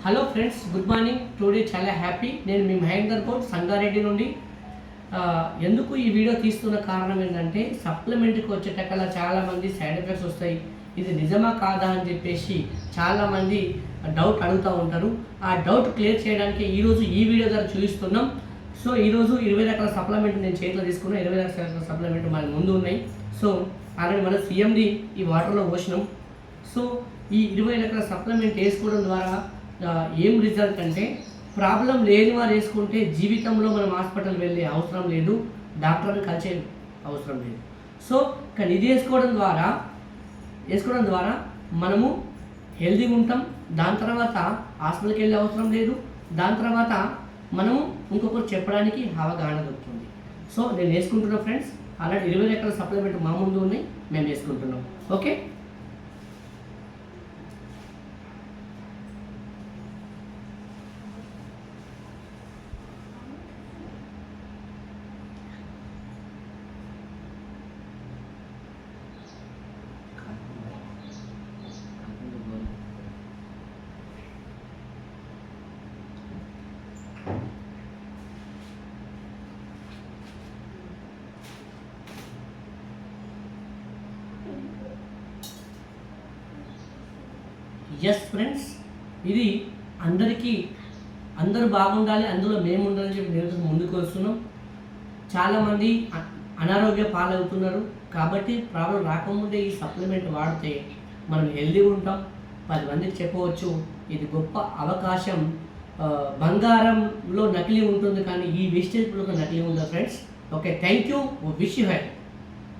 Hello friends, good morning. Today చాలా happy. నేను మీ మహేందర్ గౌడ్ సంగారెడ్డి నుండి. ఎందుకు ఈ వీడియో తీస్తున్న కారణం ఏంటంటే, సప్లిమెంట్కి వచ్చేటకల్లా చాలామంది సైడ్ ఎఫెక్ట్స్ వస్తాయి, ఇది నిజమా కాదా అని చెప్పేసి చాలామంది డౌట్ అడుగుతూ ఉంటారు. ఆ డౌట్ క్లియర్ చేయడానికి ఈరోజు ఈ వీడియో ద్వారా చూపిస్తున్నాం. సో ఈరోజు 20 రకాల సప్లిమెంట్ నేను చేతిలో తీసుకున్నాను. 20 రకాల సప్లిమెంట్ మన ముందు ఉన్నాయి. సో ఆల్రెడీ మనం సిఎండి ఈ వాటర్లో పోసినాం. సో ఈ 20 రకాల సప్లిమెంట్ వేసుకోవడం ద్వారా ఏం రిజల్ట్ అంటే, ప్రాబ్లం లేని వారు వేసుకుంటే జీవితంలో మనం హాస్పిటల్ వెళ్ళే అవసరం లేదు, డాక్టర్ని కలిసే అవసరం లేదు. సో కానీ ఇది వేసుకోవడం ద్వారా మనము హెల్తీగా ఉంటాం. దాని తర్వాత హాస్పిటల్కి వెళ్ళే అవసరం లేదు. దాని తర్వాత మనము ఇంకొకరు చెప్పడానికి అవగాహన దొరుకుతుంది. సో నేను వేసుకుంటున్నా ఫ్రెండ్స్. ఆల్రెడీ 20 రకాల సప్లిమెంట్ మా ముందు ఉన్నాయి, మేము వేసుకుంటున్నాం. ఓకే, ఎస్ ఫ్రెండ్స్, ఇది అందరూ బాగుండాలి, అందులో మేము ఉండాలని చెప్పి నేను ముందుకు వస్తున్నాం. చాలామంది అనారోగ్య పాలవుతున్నారు. కాబట్టి ప్రాబ్లం రాకముందే ఈ సప్లిమెంట్ వాడితే మనం హెల్తీగా ఉంటాం. 10 మందికి చెప్పవచ్చు, ఇది గొప్ప అవకాశం. బంగారంలో నకిలీ ఉంటుంది, కానీ ఈ వెజిటేబుల్లో నకిలీ ఉందా friends? Okay, thank you. Wish you health.